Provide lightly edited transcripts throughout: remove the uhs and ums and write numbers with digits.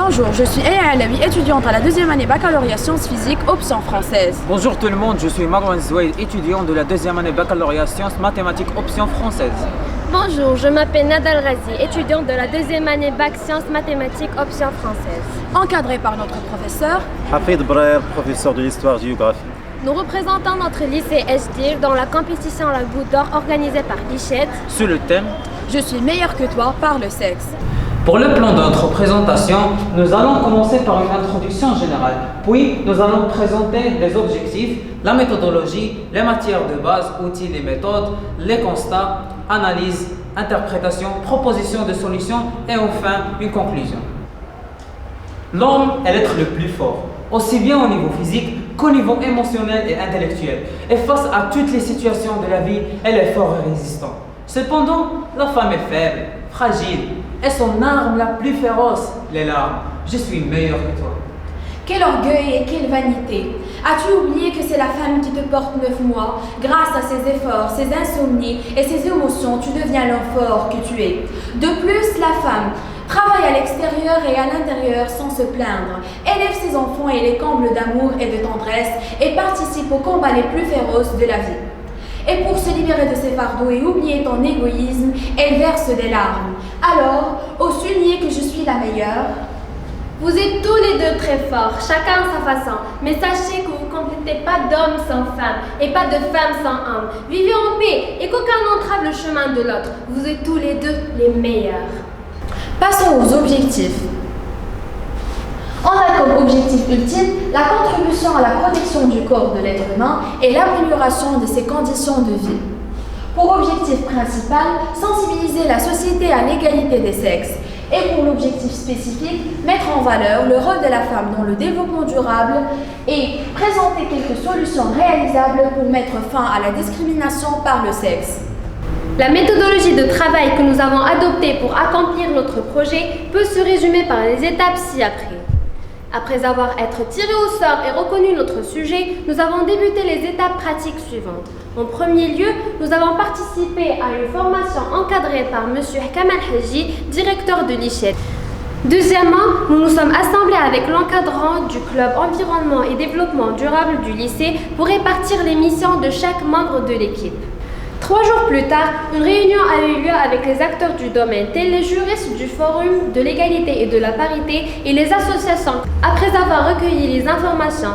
Bonjour, je suis Eya Alawi, étudiante à la deuxième année baccalauréat sciences physiques, option française. Bonjour tout le monde, je suis Marwan Zouaïd, étudiant de la deuxième année baccalauréat sciences mathématiques, option française. Bonjour, je m'appelle Nadal Razi, étudiante de la deuxième année bac sciences mathématiques, option française. Encadré par notre professeur Hafid Brer, professeur de l'histoire-géographie. Nous représentons notre lycée Esdir dans la compétition La Goutte d'Or organisée par l'ICHED. Sur le thème « Je suis meilleur que toi par le sexe ». Pour le plan de notre présentation, nous allons commencer par une introduction générale, puis nous allons présenter les objectifs, la méthodologie, les matières de base, outils et méthodes, les constats, analyse, interprétation, proposition de solutions et enfin une conclusion. L'homme est l'être le plus fort, aussi bien au niveau physique qu'au niveau émotionnel et intellectuel. Et face à toutes les situations de la vie, elle est fort et résistant. Cependant, la femme est faible, fragile, et son arme la plus féroce, les larmes. Je suis meilleur que toi. Quel orgueil et quelle vanité! As-tu oublié que c'est la femme qui te porte 9 mois? Grâce à ses efforts, ses insomnies et ses émotions, tu deviens l'homme fort que tu es. De plus, la femme travaille à l'extérieur et à l'intérieur sans se plaindre, élève ses enfants et les comble d'amour et de tendresse et participe aux combats les plus féroces de la vie. Et pour se libérer de ses fardeaux et oublier ton égoïsme, elle verse des larmes. Alors, oses souligner que je suis la meilleure? Vous êtes tous les deux très forts, chacun à sa façon, mais sachez que vous ne complétez pas d'homme sans femme et pas de femme sans homme. Vivez en paix et qu'aucun n'entrave le chemin de l'autre. Vous êtes tous les deux les meilleurs. Passons aux objectifs. On a comme objectif ultime la contribution à la protection du corps de l'être humain et l'amélioration de ses conditions de vie. Pour objectif principal, sensibiliser la société à l'égalité des sexes. Et pour l'objectif spécifique, mettre en valeur le rôle de la femme dans le développement durable et présenter quelques solutions réalisables pour mettre fin à la discrimination par le sexe. La méthodologie de travail que nous avons adoptée pour accomplir notre projet peut se résumer par les étapes ci-après. Après avoir été tiré au sort et reconnu notre sujet, nous avons débuté les étapes pratiques suivantes. En premier lieu, nous avons participé à une formation encadrée par M. Kamal Haji, directeur de l'ICHED. Deuxièmement, nous nous sommes assemblés avec l'encadrant du club environnement et développement durable du lycée pour répartir les missions de chaque membre de l'équipe. 3 jours plus tard, une réunion a eu lieu avec les acteurs du domaine, tels les juristes du Forum de l'égalité et de la parité et les associations. Après avoir recueilli les informations,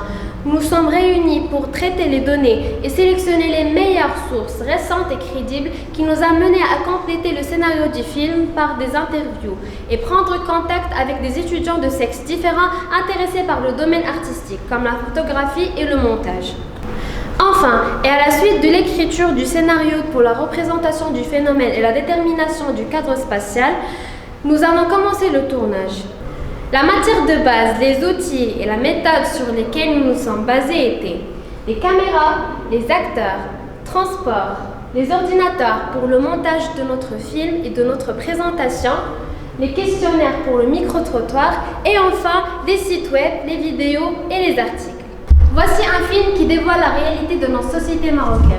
nous sommes réunis pour traiter les données et sélectionner les meilleures sources récentes et crédibles qui nous a menés à compléter le scénario du film par des interviews et prendre contact avec des étudiants de sexes différents intéressés par le domaine artistique, comme la photographie et le montage. Enfin, et à la suite de l'écriture du scénario pour la représentation du phénomène et la détermination du cadre spatial, nous avons commencé le tournage. La matière de base, les outils et la méthode sur lesquels nous nous sommes basés étaient les caméras, les acteurs, transport, les ordinateurs pour le montage de notre film et de notre présentation, les questionnaires pour le micro-trottoir et enfin les sites web, les vidéos et les articles. Voici un film qui dévoile la réalité de notre société marocaine.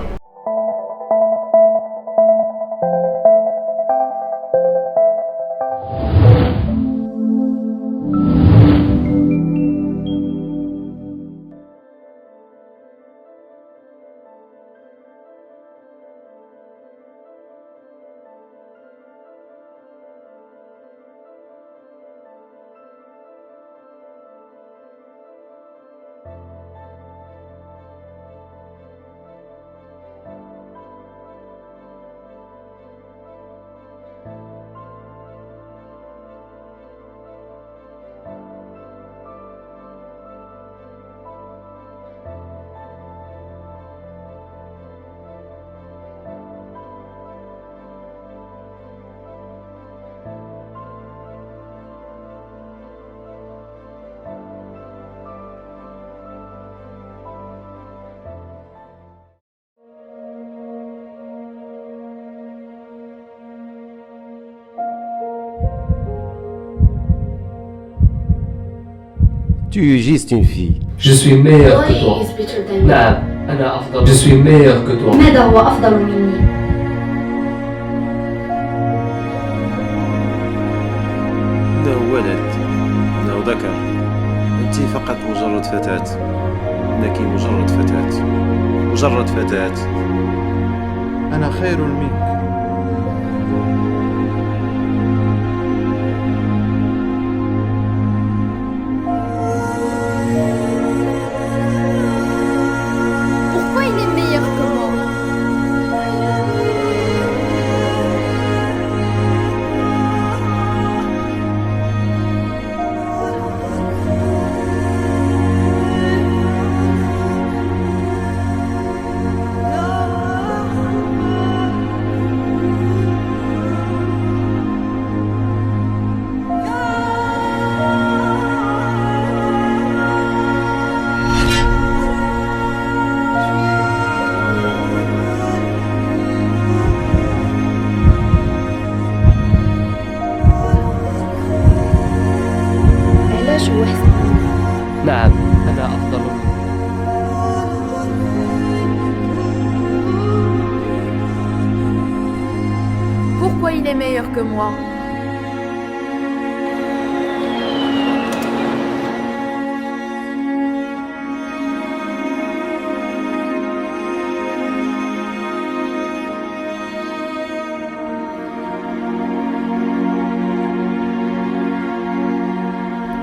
Tu es juste une fille. Je suis meilleur que toi. نعم أنا أفضل. Je suis meilleur que toi. ماذا هو أفضل مني؟ إنه ولد، إنه ذكر. أنت فقط مجرد فتاة. إنك مجرد فتاة. مجرد فتاة. أنا خير منك. Pourquoi il est meilleur que moi? علاش هو أحسن؟ نعم أنا أفضل منك. Pourquoi il est meilleur que moi?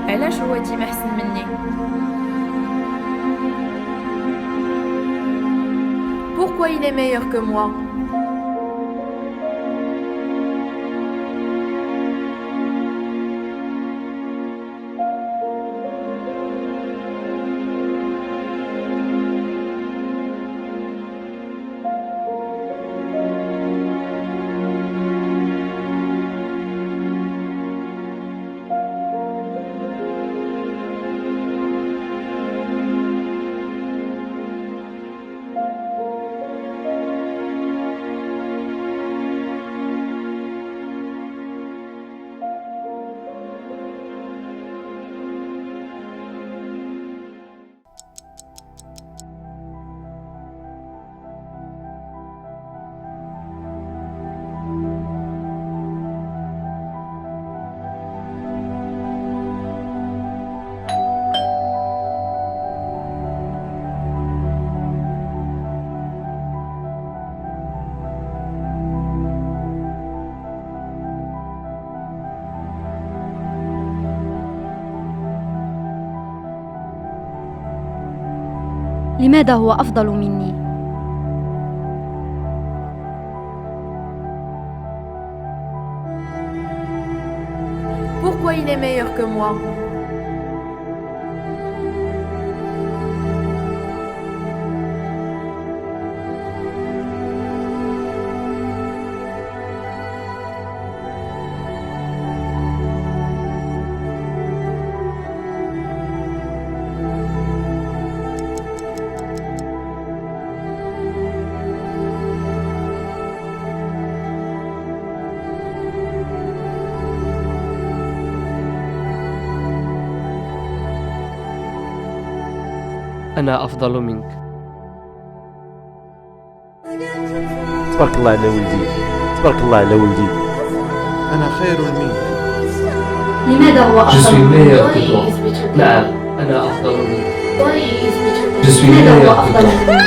علاش هو ديما أحسن مني؟ Pourquoi il est meilleur que moi? لماذا هو أفضل مني؟ Pourquoi il est meilleur que moi? أنا أفضل منك. تبارك الله على ولدي. تبارك الله على ولدي. أنا خير منك. لماذا هو Je suis أفضل مني؟ meilleur que toi. نعم أنا أفضل منك. Je suis لماذا هو meilleur que أفضل toi. مني؟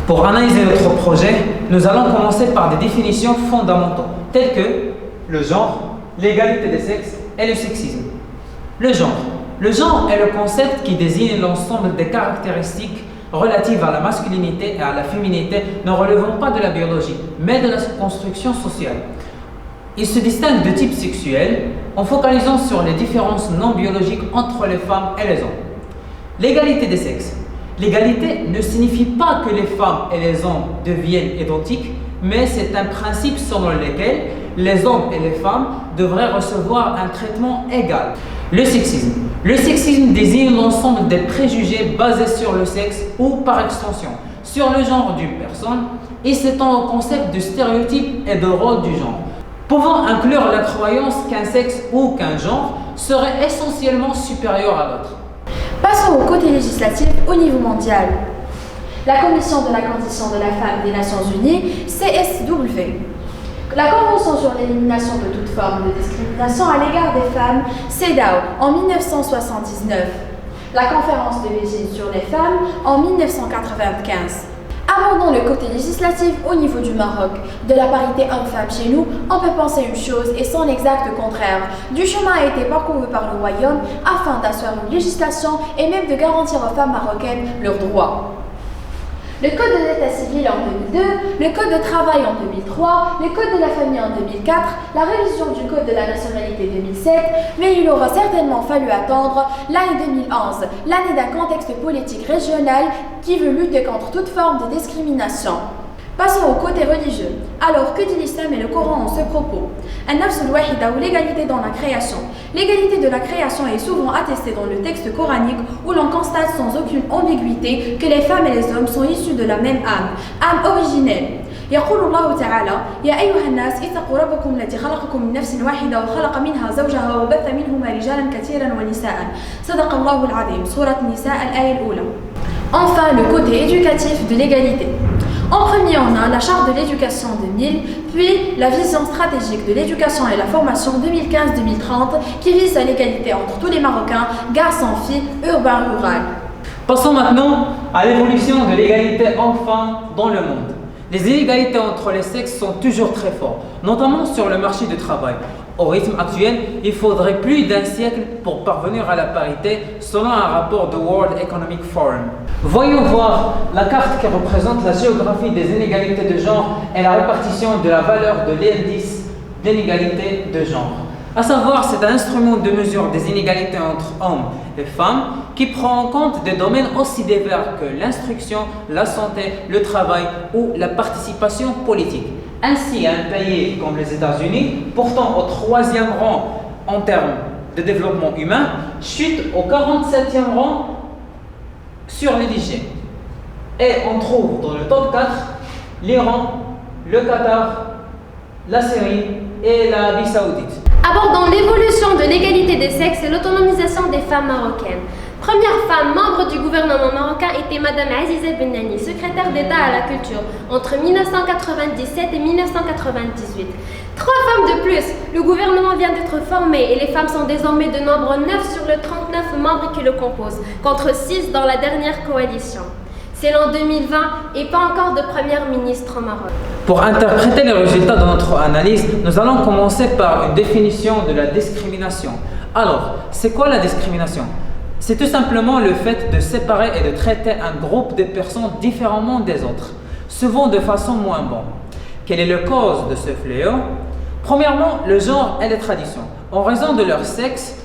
Pour analyser notre projet, nous allons commencer par des définitions fondamentales, telles que le genre, l'égalité des sexes et le sexisme. Le genre. Le genre est le concept qui désigne l'ensemble des caractéristiques relatives à la masculinité et à la féminité ne relevant pas de la biologie, mais de la construction sociale. Il se distingue de type sexuel en focalisant sur les différences non biologiques entre les femmes et les hommes. L'égalité des sexes. L'égalité ne signifie pas que les femmes et les hommes deviennent identiques, mais c'est un principe selon lequel les hommes et les femmes devraient recevoir un traitement égal. Le sexisme. Le sexisme désigne l'ensemble des préjugés basés sur le sexe ou, par extension, sur le genre d'une personne et s'étend au concept de stéréotype et de rôle du genre. pouvant inclure la croyance qu'un sexe ou qu'un genre serait essentiellement supérieur à l'autre. Passons au côté législatif au niveau mondial. La Commission de la condition de la femme des Nations Unies, CSW. La Convention sur l'élimination de toute forme de discrimination à l'égard des femmes, CEDAW, en 1979. La Conférence de Beijing sur les femmes, en 1995. Abordons le côté législatif au niveau du Maroc. De la parité homme-femme chez nous, on peut penser une chose et son exact contraire. Du chemin a été parcouru par le royaume afin d'asseoir une législation et même de garantir aux femmes marocaines leurs droits. Le Code de l'État civil en 2002, le Code de travail en 2003, le Code de la famille en 2004, la révision du Code de la nationalité 2007, mais il aura certainement fallu attendre l'année 2011, l'année d'un contexte politique régional qui veut lutter contre toute forme de discrimination. Passons au côté religieux. Alors, que dit l'islam et le Coran en ce propos? An-nafs al-wahida ou l'égalité dans la création. L'égalité de la création est souvent attestée dans le texte coranique où l'on constate sans aucune ambiguïté que les femmes et les hommes sont issus de la même âme originelle. يقول الله تعالى يا أيها الناس اتقوا ربكم الذي خلقكم من نفس واحدة وخلق منها زوجها وبث منهما رجالا كثيرا ونساء صدق الله العظيم سورة النساء الآية الأولى. Enfin, le côté éducatif de l'égalité. En premier, on a la Charte de l'éducation 2000, puis la vision stratégique de l'éducation et la formation 2015-2030 qui vise à l'égalité entre tous les Marocains, garçons, filles, urbains, rural. Passons maintenant à l'évolution de l'égalité homme-femme dans le monde. Les inégalités entre les sexes sont toujours très fortes, notamment sur le marché du travail. Au rythme actuel, il faudrait plus d'un siècle pour parvenir à la parité, selon un rapport du World Economic Forum. Voyons voir la carte qui représente la géographie des inégalités de genre et la répartition de la valeur de l'indice d'inégalité de genre. À savoir, c'est un instrument de mesure des inégalités entre hommes et femmes qui prend en compte des domaines aussi divers que l'instruction, la santé, le travail ou la participation politique. Ainsi, un pays comme les États-Unis, pourtant au 3e rang en termes de développement humain, chute au 47e rang sur l'IDG. Et on trouve dans le top 4 l'Iran, le Qatar, la Syrie et l'Arabie Saoudite. Abordons l'évolution de l'égalité des sexes et l'autonomisation des femmes marocaines. Première femme membre du gouvernement marocain était Madame Aziza Benani, secrétaire d'État à la culture, entre 1997 et 1998. 3 femmes de plus, le gouvernement vient d'être formé et les femmes sont désormais de nombre 9 sur les 39 membres qui le composent, contre 6 dans la dernière coalition. C'est l'an 2020 et pas encore de première ministre au Maroc. Pour interpréter les résultats de notre analyse, nous allons commencer par une définition de la discrimination. Alors, c'est quoi la discrimination? C'est tout simplement le fait de séparer et de traiter un groupe de personnes différemment des autres, souvent de façon moins bonne. Quelle est la cause de ce fléau? Premièrement, le genre et les traditions. En raison de leur sexe,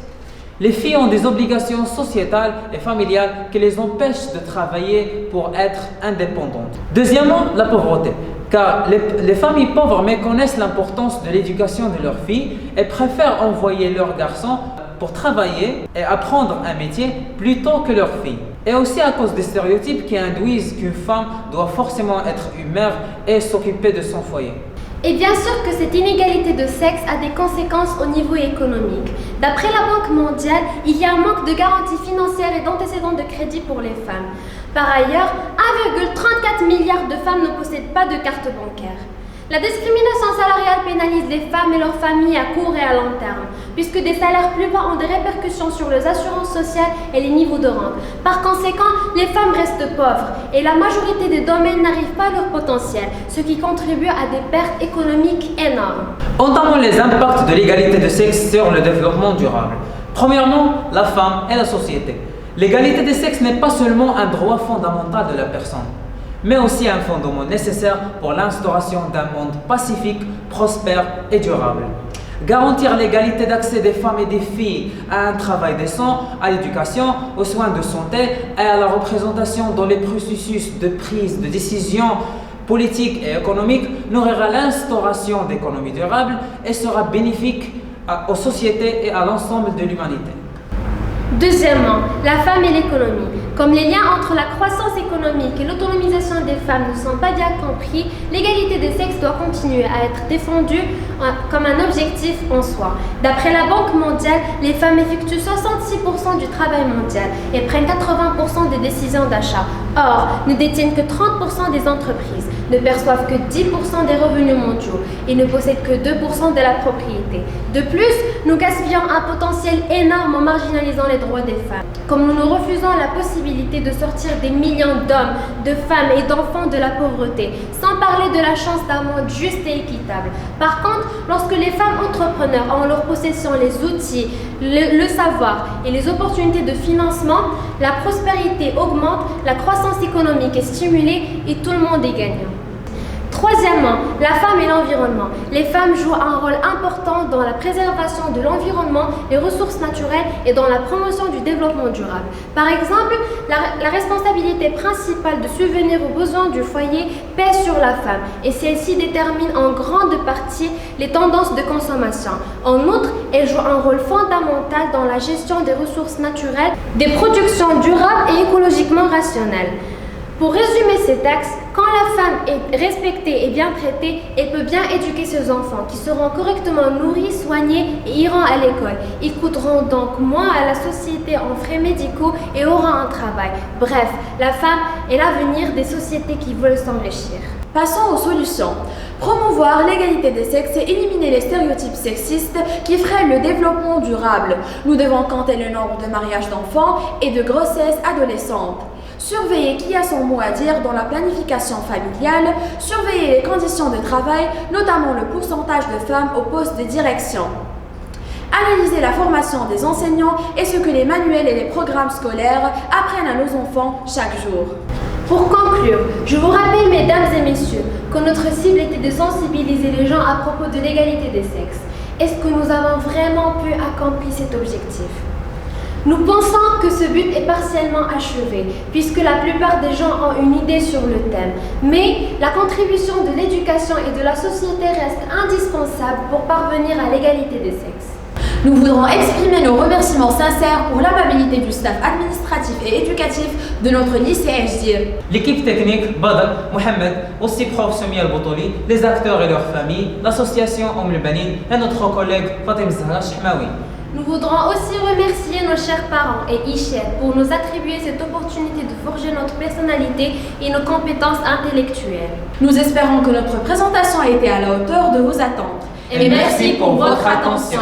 les filles ont des obligations sociétales et familiales qui les empêchent de travailler pour être indépendantes. Deuxièmement, la pauvreté, car les familles pauvres méconnaissent l'importance de l'éducation de leurs filles et préfèrent envoyer leurs garçons pour travailler et apprendre un métier plutôt que leurs filles. Et aussi à cause des stéréotypes qui induisent qu'une femme doit forcément être une mère et s'occuper de son foyer. Et bien sûr que cette inégalité de sexe a des conséquences au niveau économique. D'après la Banque mondiale, il y a un manque de garanties financières et d'antécédents de crédit pour les femmes. Par ailleurs, 1,34 milliard de femmes ne possèdent pas de carte bancaire. La discrimination salariale pénalise les femmes et leurs familles à court et à long terme, puisque des salaires plus bas ont des répercussions sur les assurances sociales et les niveaux de rente. Par conséquent, les femmes restent pauvres et la majorité des domaines n'arrivent pas à leur potentiel, ce qui contribue à des pertes économiques énormes. Entamons les impacts de l'égalité de sexe sur le développement durable. Premièrement, la femme et la société. L'égalité des sexes n'est pas seulement un droit fondamental de la personne, mais aussi un fondement nécessaire pour l'instauration d'un monde pacifique, prospère et durable. Garantir l'égalité d'accès des femmes et des filles à un travail décent, à l'éducation, aux soins de santé et à la représentation dans les processus de prise de décision politique et économique nourrira l'instauration d'économies durables et sera bénéfique aux sociétés et à l'ensemble de l'humanité. Deuxièmement, la femme et l'économie. Comme les liens entre la croissance économique et l'autonomisation des femmes ne sont pas bien compris, l'égalité des sexes doit continuer à être défendue comme un objectif en soi. D'après la Banque mondiale, les femmes effectuent 66% du travail mondial et prennent 80% des décisions d'achat. Or, ne détiennent que 30% des entreprises, ne perçoivent que 10% des revenus mondiaux et ne possèdent que 2% de la propriété. De plus, nous gaspillons un potentiel énorme en marginalisant les droits des femmes. Comme nous refusons la possibilité de sortir des millions d'hommes, de femmes et d'enfants de la pauvreté, sans parler de la chance d'un monde juste et équitable. Par contre, lorsque les femmes entrepreneurs ont en leur possession les outils, le savoir et les opportunités de financement, la prospérité augmente, la croissance économique est stimulée et tout le monde est gagnant. Troisièmement, la femme et l'environnement. Les femmes jouent un rôle important dans la préservation de l'environnement, des ressources naturelles et dans la promotion du développement durable. Par exemple, la responsabilité principale de subvenir aux besoins du foyer pèse sur la femme et celle-ci détermine en grande partie les tendances de consommation. En outre, elle joue un rôle fondamental dans la gestion des ressources naturelles, des productions durables et écologiquement rationnelles. Pour résumer cet axe, quand la femme est respectée et bien traitée, elle peut bien éduquer ses enfants qui seront correctement nourris, soignés et iront à l'école. Ils coûteront donc moins à la société en frais médicaux et auront un travail. Bref, la femme est l'avenir des sociétés qui veulent s'enrichir. Passons aux solutions. Promouvoir l'égalité des sexes et éliminer les stéréotypes sexistes qui freinent le développement durable. Nous devons compter le nombre de mariages d'enfants et de grossesses adolescentes. Surveiller qui a son mot à dire dans la planification familiale, surveiller les conditions de travail, notamment le pourcentage de femmes au poste de direction. Analyser la formation des enseignants et ce que les manuels et les programmes scolaires apprennent à nos enfants chaque jour. Pour conclure, je vous rappelle, mesdames et messieurs, que notre cible était de sensibiliser les gens à propos de l'égalité des sexes. Est-ce que nous avons vraiment pu accomplir cet objectif ? Nous pensons que ce but est partiellement achevé, puisque la plupart des gens ont une idée sur le thème. Mais la contribution de l'éducation et de la société reste indispensable pour parvenir à l'égalité des sexes. Nous voudrons exprimer nos remerciements sincères pour l'amabilité du staff administratif et éducatif de notre lycée Ejdir. L'équipe technique, Badr, Mohamed, aussi prof Soumia Al-Boutouli, les acteurs et leurs familles, l'association Banin et notre collègue Fatim Zahra Chihmaoui. Nous voudrons aussi remercier nos chers parents et Ichet pour nous attribuer cette opportunité de forger notre personnalité et nos compétences intellectuelles. Nous espérons que notre présentation a été à la hauteur de vos attentes. Et merci pour votre attention.